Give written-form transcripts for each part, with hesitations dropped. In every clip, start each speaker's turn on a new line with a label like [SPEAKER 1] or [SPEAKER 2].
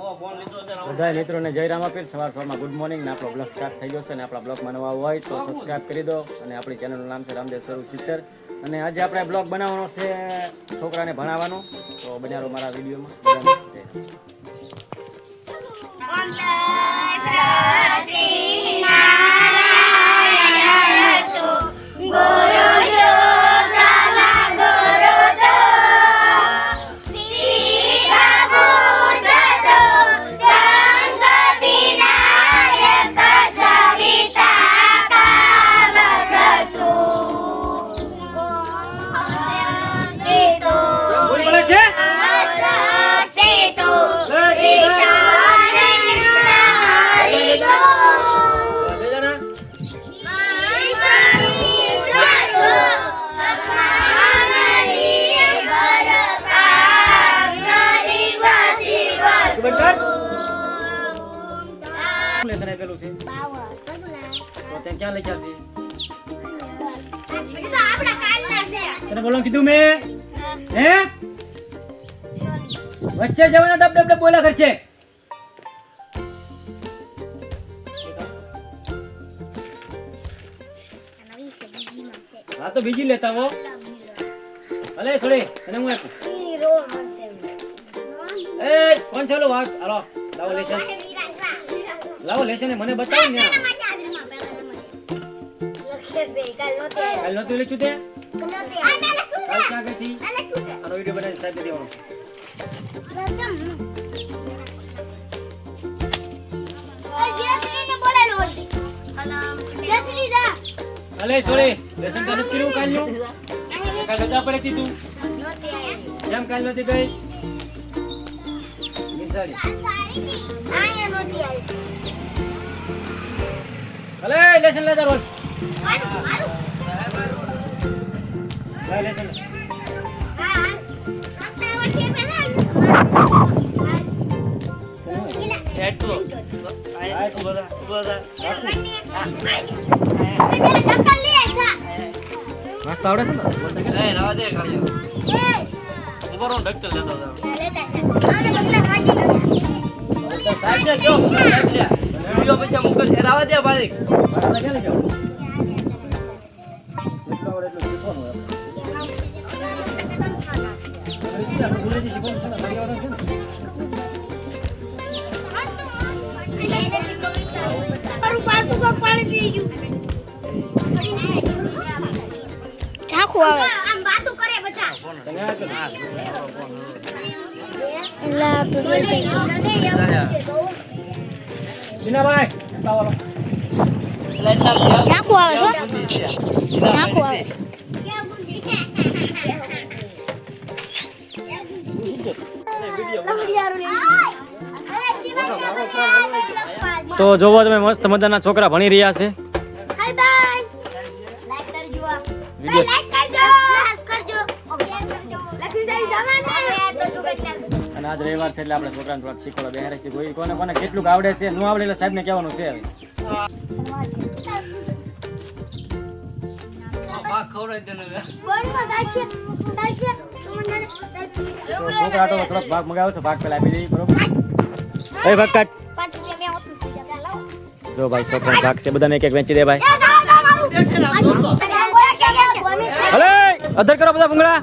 [SPEAKER 1] બધા મિત્રોને જય રામાપીર. સવારમાં ગુડ મોર્નિંગ ને આપણો બ્લોગ સ્ટાર્ટ થઈ ગયો છે અને આપણા બ્લોગમાં નવા હોય તો સબસ્ક્રાઈબ કરી દો. અને આપણી ચેનલનું નામ છે રામદેવ સ્વરૂપ ચિત્તર. અને આજે આપણે બ્લોગ બનાવવાનો છે છોકરાને ભણાવવાનો, તો બનાવો મારા વિડીયોમાં. ક્યાં લઈ જશે? તને બોલવાનું કીધું મેં? હે વચ્ચે જવાના ડબ ડબ ડબ બોલા કરશે. હા તો બીજી લેતા હો. અલે છોડી તને હું આપું. એ કોણ છે? વાત હાલો લાવો લેશન. લાવો લેશન મને બતાવો ને. કાલ નતું લખ્યું તે? કાલ ક્યાં ગઈ હતી? આનો વિડિયો બનાવી સાહેબ દેવાનો. અલે છોડી લેશન તને કર્યું કાલનું? કાલ રજા પડી હતી તું? કેમ કાલ નતી ગઈ? નિશાળી અલે લેશન લેતા રોજ. નાસ્તા આવડે છે ને? રવા દે ખાલી ઉભો રહો. ડોક્ટર લેતો જાવ. સાહેબ ને કયો સાહેબ ને વિડિયો પછી મુકલ રવા દે ભાઈ. ક્યાં લઈ જાવ? જેટલો આવડે એટલું શીખવાનું
[SPEAKER 2] ચાકુ આવે છે. ચાકુ આવે છે.
[SPEAKER 1] તો જોવો તમે મસ્ત મજાના છોકરા ભણી રહ્યા છે. અને આજ રવિવાર છે એટલે આપણે છોકરાને થોડાક શીખવા બેહારે છે. કોઈ કોને કોને કેટલું આવડે છે ન આવડે એટલે સાહેબને કહેવાનું છે. છોકરા તો થોડોક ભાગ મગાવ્યો છે. ભાગ પેલા આપી દઈએ બરોબર. એ ભાગ કાઢ. જો ભાઈ છોકરા ભાગ છે બધાને એક એક વેચી દે ભાઈ. હલે અધર કરો બધા ભૂંગળા.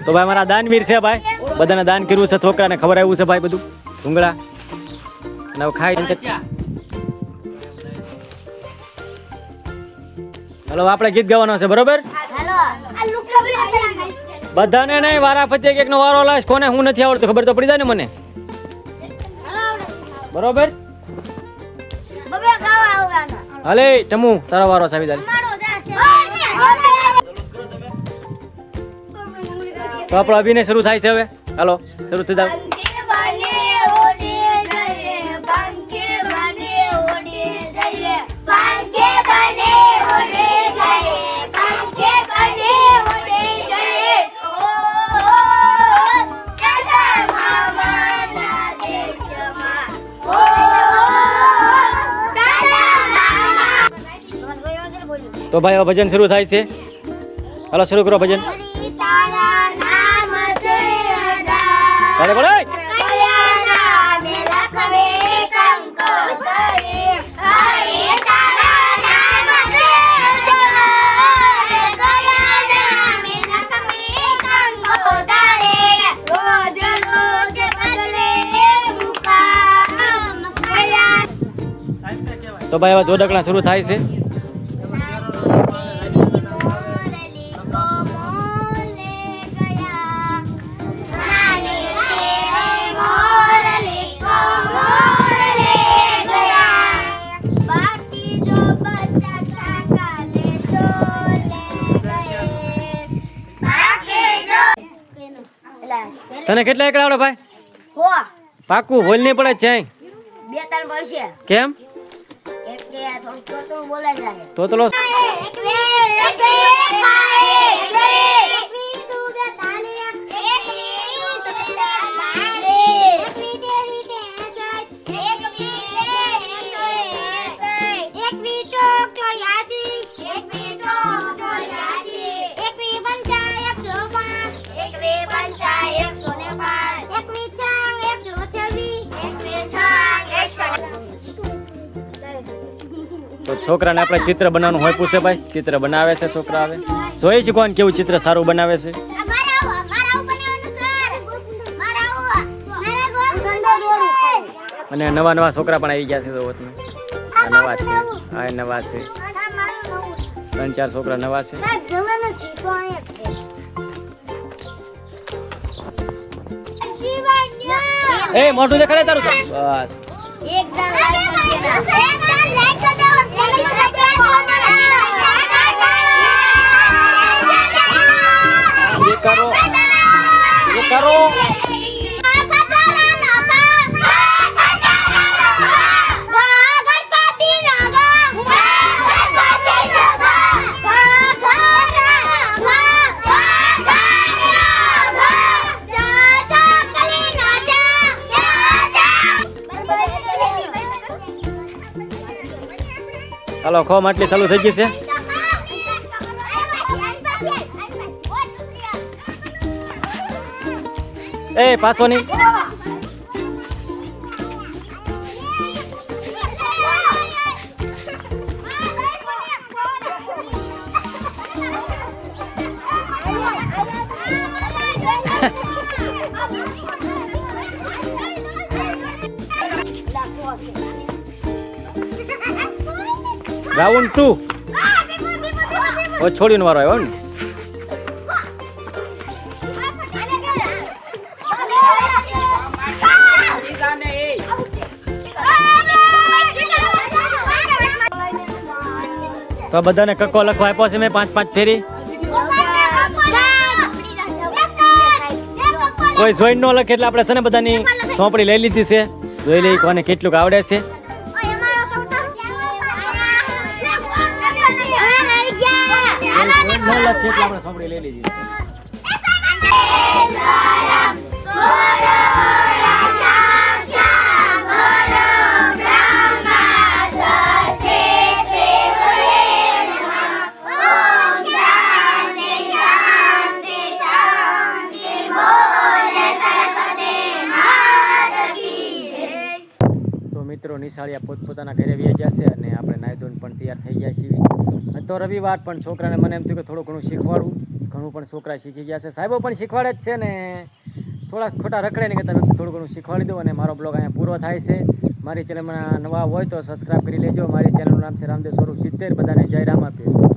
[SPEAKER 1] તો ભાઈ મારા દાનવીર છે ભાઈ. બધાને દાન કર્યું છે. છોકરાને ખબર આવ્યું છે ભાઈ બધું ભૂંગળા. અને હવે ખાઈ હલો આપણે ગીત ગાવાનો છે બરોબર. બધાને નહીં વારા ફતે એક નો વારો લાશ. કોને હું નથી આવડતું ખબર તો પડી જાય ને મને બરોબર. હલે ટમુ તારો વારો છે. તો આપણો અભિનય શરૂ થાય છે હવે. હાલો શરૂ થઈ જાવ. તો ભાઈ હવે ભજન શરૂ થાય છે. હાલો શરૂ કરો ભજન.
[SPEAKER 2] તારા નામ છે
[SPEAKER 1] તારે બોલે તો ભાઈ હવે જોડકણા શરૂ થાય છે. તને કેટલા એકડા આવડે ભાઈ? પાકું ભૂલ નહીં પડે છે. કેમ? તો લો તો છોકરાને આપણે ચિત્ર બનાવવાનું હોય પૂછે ભાઈ. ચિત્ર બનાવે છે છોકરા. આવે જોઈએ છે કોણ કેવું ચિત્ર સારું બનાવે છે. અને નવા નવા છોકરા પણ આવી ગયા છે. તો આ નવા છે, આ નવા છે, 3-4 છોકરા નવા છે. એ મોઢું દેખાડે તારું. બસ ये करो, ये करो. હાલો ખો માટલી ચાલુ થઈ ગઈ છે. એ પાછો નહીં. રાઉન્ડ 2 છોડીનો વારો આવ્યો ને. તો બધાને કક્કો લખવા આપ્યો છે મેં 5-5 ફેરી. કોઈ જોઈ ન લખે એટલે આપણે છે ને બધાની સોંપડી લઈ લીધી છે. જોઈ લઈ કોને કેટલું આવડે છે. ન લખે એટલે આપણે સોંપડી લઈ લીધી છે. મિત્રો નિશાળિયા પોતપોતાના ઘરે વ્યા જશે અને આપણે નાહી ધોઈને પણ તૈયાર થઈ ગયા છીએ. તો રવિવાર પણ છોકરાને મને એમ થયું કે થોડું ઘણું શીખવાડું. ઘણું પણ છોકરા શીખી ગયા છે. સાહેબો પણ શીખવાડે જ છે ને થોડા ખોટા રખડે નહીં કરતા થોડું ઘણું શીખવાડી દઉં. અને મારો બ્લોગ અહીંયા પૂરો થાય છે. મારી ચેનલમાં નવા હોય તો સબસ્ક્રાઈબ કરી લેજો. મારી ચેનલનું નામ છે રામદેવ સ્વરૂપ 70. બધાને જય રામ આપીએ.